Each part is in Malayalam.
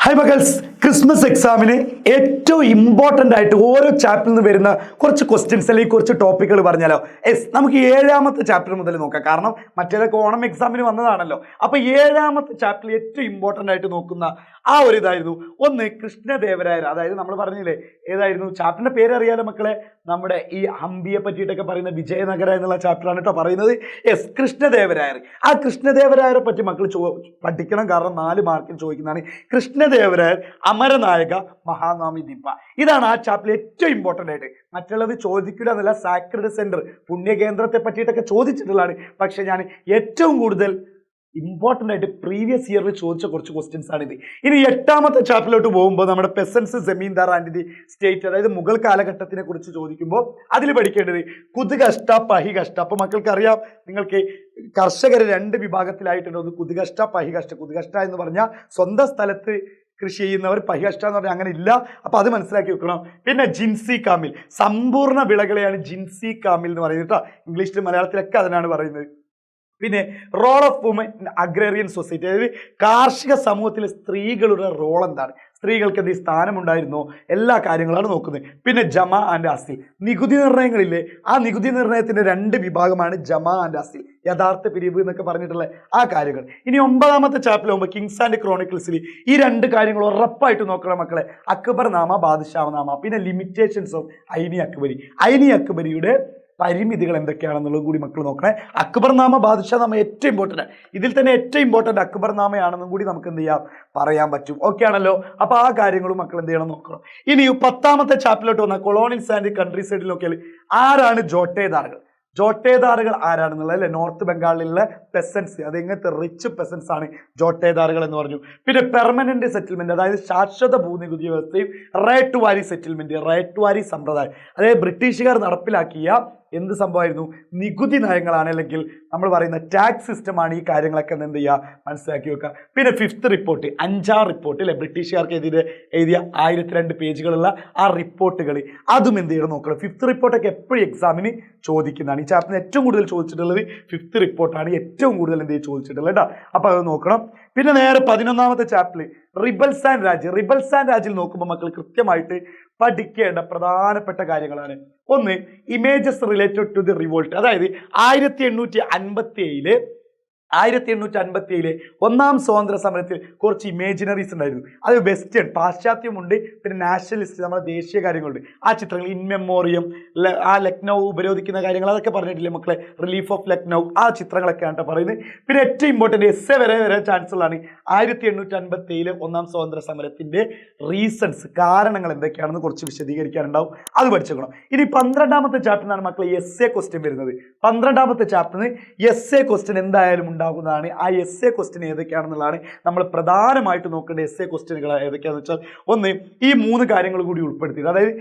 ഹൈ മക്കൾസ്, ക്രിസ്മസ് എക്സാമിന് ഏറ്റവും ഇമ്പോർട്ടൻ്റ് ആയിട്ട് ഓരോ ചാപ്റ്ററിൽ നിന്ന് വരുന്ന കുറച്ച് ക്വസ്റ്റ്യൻസ് അല്ലെങ്കിൽ കുറച്ച് ടോപ്പിക്കുകൾ പറഞ്ഞാലോ. നമുക്ക് 7ാമത്തെ ചാപ്റ്റർ മുതൽ നോക്കാം. കാരണം മറ്റേതൊക്കെ ഓണം എക്സാമിന് വന്നതാണല്ലോ. അപ്പോൾ 7ാമത്തെ ചാപ്റ്ററിൽ ഏറ്റവും ഇമ്പോർട്ടൻ്റ് ആയിട്ട് നോക്കുന്ന ആ ഒരു ഇതായിരുന്നു ഒന്ന് കൃഷ്ണദേവരായർ. അതായത് നമ്മൾ പറഞ്ഞില്ലേ, ഏതായിരുന്നു ചാപ്റ്ററിന്റെ പേര് അറിയാലോ മക്കളെ, നമ്മുടെ ഈ ഹംപിയെ പറ്റിയിട്ടൊക്കെ പറയുന്ന വിജയനഗര എന്നുള്ള ചാപ്റ്ററാണ് കേട്ടോ പറയുന്നത്. കൃഷ്ണദേവരായർ. ആ കൃഷ്ണദേവരായരെ പറ്റി മക്കൾ പഠിക്കണം. കാരണം 4 മാർക്കിന് ചോദിക്കുന്നതാണ്. കൃഷ്ണദേവരായർ അമരനായക മഹാനാമി ദിപ്പ. ഇതാണ് ആ ചാപ്റ്ററിൽ ഏറ്റവും ഇമ്പോർട്ടൻ്റ് ആയിട്ട്. മറ്റുള്ളത് ചോദിക്കില്ല എന്നല്ല, സാക്രഡ് സെന്റർ പുണ്യകേന്ദ്രത്തെ പറ്റിയിട്ടൊക്കെ ചോദിച്ചിട്ടുള്ളതാണ്. പക്ഷെ ഞാൻ ഏറ്റവും കൂടുതൽ ഇമ്പോർട്ടൻ്റ് ആയിട്ട് പ്രീവിയസ് ഇയറിൽ ചോദിച്ച കുറച്ച് ക്വസ്റ്റ്യൻസ് ആണിത്. ഇനി 8ാമത്തെ ചാപ്റ്ററിലോട്ട് പോകുമ്പോൾ നമ്മുടെ പെസൻസ് ജമീന്ദാർ ആൻഡ് ദി സ്റ്റേറ്റ്, അതായത് മുഗൾ കാലഘട്ടത്തിനെ കുറിച്ച് ചോദിക്കുമ്പോൾ അതിൽ പഠിക്കേണ്ടത് കുതുകഷ്ട പഹികഷ്ട. അപ്പൊ മക്കൾക്ക് അറിയാം, നിങ്ങൾക്ക് കർഷകർ 2 വിഭാഗത്തിലായിട്ടുണ്ട്. ഒന്ന് കുതുകഷ്ട പഹികഷ്ട. കുതുകഷ്ട എന്ന് പറഞ്ഞാൽ സ്വന്തം സ്ഥലത്ത് കൃഷി ചെയ്യുന്നവർ, പഹികഷ്ട എന്ന് പറഞ്ഞാൽ അങ്ങനെ ഇല്ല. അപ്പൊ അത് മനസ്സിലാക്കി വെക്കണം. പിന്നെ ജിൻസി കാമിൽ, സമ്പൂർണ്ണ വിളകളെയാണ് ജിൻസി കാമിൽ എന്ന് പറയുന്നത് കേട്ടോ. ഇംഗ്ലീഷിലും മലയാളത്തിലൊക്കെ അതിനാണ് പറയുന്നത്. പിന്നെ role of woman agrarian society, അതായത് കാർഷിക സമൂഹത്തിലെ സ്ത്രീകളുടെ റോൾ എന്താണ്, സ്ത്രീകൾക്ക് എന്ത് സ്ഥാനമുണ്ടായിരുന്നോ, എല്ലാ കാര്യങ്ങളാണ് നോക്കുന്നത്. പിന്നെ ജമാ ആൻഡ് അസിൽ, നികുതി നിർണ്ണയങ്ങളില്ലേ, ആ നികുതി നിർണ്ണയത്തിന്റെ 2 വിഭാഗമാണ് ജമാ ആൻഡ് അസിൽ, യഥാർത്ഥ പിരിവ് എന്നൊക്കെ പറഞ്ഞിട്ടുള്ള ആ കാര്യങ്ങൾ. ഇനി 9ാമത്തെ ചാപ്റ്ററിൽ ആകുമ്പോൾ കിങ്സ് ആൻഡ് ക്രോണിക്കിൾസിൽ ഈ 2 കാര്യങ്ങൾ ഉറപ്പായിട്ട് നോക്കണം മക്കളെ. അക്ബർ നാമ, ബാദ്ഷാഹ് നാമ. പിന്നെ ലിമിറ്റേഷൻസ് ഓഫ് ഐനി അക്ബരി, ഐനി അക്ബരിയുടെ പരിമിതികൾ എന്തൊക്കെയാണെന്നുള്ളത് കൂടി മക്കൾ നോക്കണേ. അക്ബർ നാമ, ബാദ്ഷാഹ് നാമ ഏറ്റവും ഇമ്പോർട്ടൻ്റ്. ഇതിൽ തന്നെ ഏറ്റവും ഇമ്പോർട്ടൻ്റ് അക്ബർ നാമയാണെന്നും കൂടി നമുക്ക് എന്ത് ചെയ്യാം, പറയാൻ പറ്റും. ഓക്കെ ആണല്ലോ. അപ്പൊ ആ കാര്യങ്ങളും മക്കൾ എന്ത് ചെയ്യണം നോക്കണം. ഇനി 10ാമത്തെ ചാപ്റ്ററിലോട്ട് വന്ന കൊളോണിയൽസ് ആൻഡ് കൺട്രി സൈഡിൽ നോക്കിയാൽ ആരാണ് ജോട്ടേദാറുകൾ. ജോട്ടേദാറുകൾ ആരാണെന്നുള്ളത് അല്ലെ, നോർത്ത് ബംഗാളിലുള്ള പെസൻസ്, അത് എങ്ങനത്തെ റിച്ച് പെസൻസ് ആണ് ജോട്ടേദാറുകൾ എന്ന് പറഞ്ഞു. പിന്നെ പെർമനന്റ് സെറ്റിൽമെന്റ്, അതായത് ശാശ്വത ഭൂനികുതി വ്യവസ്ഥയും റൈറ്റ് വാരി സെറ്റിൽമെന്റ്, റൈറ്റ് വാരി സമ്പ്രദായം, അതായത് ബ്രിട്ടീഷുകാർ നടപ്പിലാക്കിയ എന്ത് സംഭവമായിരുന്നു, നികുതി നയങ്ങളാണ്, അല്ലെങ്കിൽ നമ്മൾ പറയുന്ന ടാക്സ് സിസ്റ്റമാണ്. ഈ കാര്യങ്ങളൊക്കെ എന്ത് ചെയ്യുക, മനസ്സിലാക്കി വെക്കുക. പിന്നെ 5th റിപ്പോർട്ട്, 5ാം റിപ്പോർട്ട് അല്ലെ, ബ്രിട്ടീഷുകാർക്ക് എഴുതിയ 1002 പേജുകളുള്ള ആ റിപ്പോർട്ടുകൾ, അതും എന്ത് ചെയ്യണം നോക്കണം. 5th റിപ്പോർട്ടൊക്കെ എപ്പോഴും എക്സാമിന് ചോദിക്കുന്നതാണ്. ഈ ചാപ്റ്ററിന് ഏറ്റവും കൂടുതൽ ചോദിച്ചിട്ടുള്ളത് 5th റിപ്പോർട്ടാണ്. ഏറ്റവും കൂടുതൽ എന്ത് ചോദിച്ചിട്ടുള്ളത് കേട്ടോ. അപ്പൊ അത് നോക്കണം. പിന്നെ നേരെ 11ാമത്തെ ചാപ്റ്ററിൽ rebels and Raj. Rebels and രാജിൽ നോക്കുമ്പോൾ മക്കൾ കൃത്യമായിട്ട് പഠിക്കേണ്ട പ്രധാനപ്പെട്ട കാര്യങ്ങളാണ്. ഒന്ന്, images related to the revolt, അതായത് 1857 1ാം സ്വാതന്ത്ര്യ സമരത്തിൽ കുറച്ച് ഇമേജിനറീസ് ഉണ്ടായിരുന്നു. അത് വെസ്റ്റേൺ, പാശ്ചാത്യമുണ്ട്, പിന്നെ നാഷണലിസ്റ്റ്, നമ്മുടെ ദേശീയ കാര്യങ്ങളുണ്ട്. ആ ചിത്രങ്ങൾ ഇൻ മെമ്മോറിയം, ആ ലക്നൗ ഉപരോധിക്കുന്ന കാര്യങ്ങൾ, അതൊക്കെ പറഞ്ഞിട്ടില്ലേ മക്കളെ, റിലീഫ് ഓഫ് ലക്നൗ, ആ ചിത്രങ്ങളൊക്കെയാണ് പറയുന്നത്. പിന്നെ ഏറ്റവും ഇമ്പോർട്ടൻ്റ് എസ്സേ വരാൻ ചാൻസ് ഉള്ളതാണ്. 1857 1ാം സ്വാതന്ത്ര്യ സമരത്തിന്റെ റീസൺസ്, കാരണങ്ങൾ എന്തൊക്കെയാണെന്ന് കുറച്ച് വിശദീകരിക്കാനുണ്ടാവും. അത് പഠിച്ചേക്കണം. ഇനി 12ാമത്തെ ചാപ്റ്ററിനാണ് മക്കളെ എസ്സേ ക്വസ്റ്റ്യൻ വരുന്നത്. 12ാമത്തെ ചാപ്റ്ററിന് എസ്സേ ക്വസ്റ്റ്യൻ എന്തായാലും ഉണ്ടാകുന്നതാണ്. ആ എസ്സേ ക്വസ്റ്റ്യൻ ഏതൊക്കെയാണെന്നുള്ളതാണ് നമ്മൾ പ്രധാനമായിട്ട് നോക്കേണ്ട. എസ്സേ ക്വസ്റ്റ്യനുകൾ ഏതൊക്കെയാണെന്ന് വെച്ചാൽ, ഒന്ന്, ഈ 3 കാര്യങ്ങൾ കൂടി ഉൾപ്പെടുത്തിയിട്ട്, അതായത്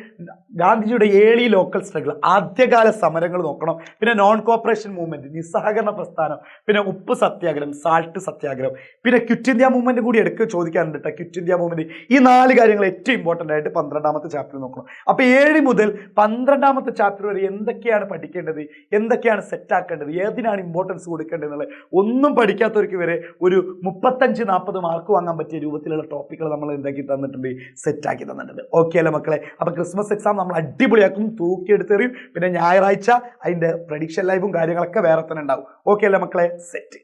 ഗാന്ധിജിയുടെ ഏർലി ലോക്കൽ സ്ട്രഗിൾ, ആദ്യകാല സമരങ്ങൾ നോക്കണം. പിന്നെ നോൺ കോപ്പറേഷൻ മൂവ്മെന്റ്, നിസ്സഹകരണ പ്രസ്ഥാനം, പിന്നെ ഉപ്പ് സത്യാഗ്രഹം, സാൾട്ട് സത്യാഗ്രഹം, പിന്നെ ക്വിറ്റ് ഇന്ത്യ മൂവ്മെന്റ് കൂടി എടുക്കുക ചോദിക്കാറുണ്ട് കേട്ടോ. ക്വിറ്റ് ഇന്ത്യ മൂവ്മെന്റ്, ഈ 4 കാര്യങ്ങൾ ഏറ്റവും ഇമ്പോർട്ടൻ്റ് ആയിട്ട് 12ാമത്തെ ചാപ്റ്ററിൽ നോക്കണം. അപ്പൊ 7 മുതൽ 12ാമത്തെ ചാപ്റ്റർ വരെ എന്തൊക്കെയാണ് പഠിക്കേണ്ടത്, എന്തൊക്കെയാണ് സെറ്റ് ആക്കേണ്ടത്, ഏതിനാണ് ഇമ്പോർട്ടൻസ് കൊടുക്കേണ്ടത് എന്നുള്ളത് ഒന്നും പഠിക്കാത്തവർക്ക് വരെ ഒരു 35-40 മാർക്ക് വാങ്ങാൻ പറ്റിയ രൂപത്തിലുള്ള ടോപ്പിക്കുകൾ നമ്മൾ എന്താക്കി തന്നിട്ടുണ്ട്, സെറ്റാക്കി തന്നിട്ടുണ്ട്. ഓക്കെ അല്ലേ മക്കളെ. അപ്പൊ ക്രിസ്മസ് എക്സാം നമ്മൾ അടിപൊളിയാക്കും, തൂക്കിയെടുത്തെറിയും. പിന്നെ ഞായറാഴ്ച അതിന്റെ പ്രഡിക്ഷൻ ലൈവും കാര്യങ്ങളൊക്കെ വേറെ തന്നെ ഉണ്ടാവും. ഓക്കെ അല്ലേ മക്കളെ, സെറ്റ്.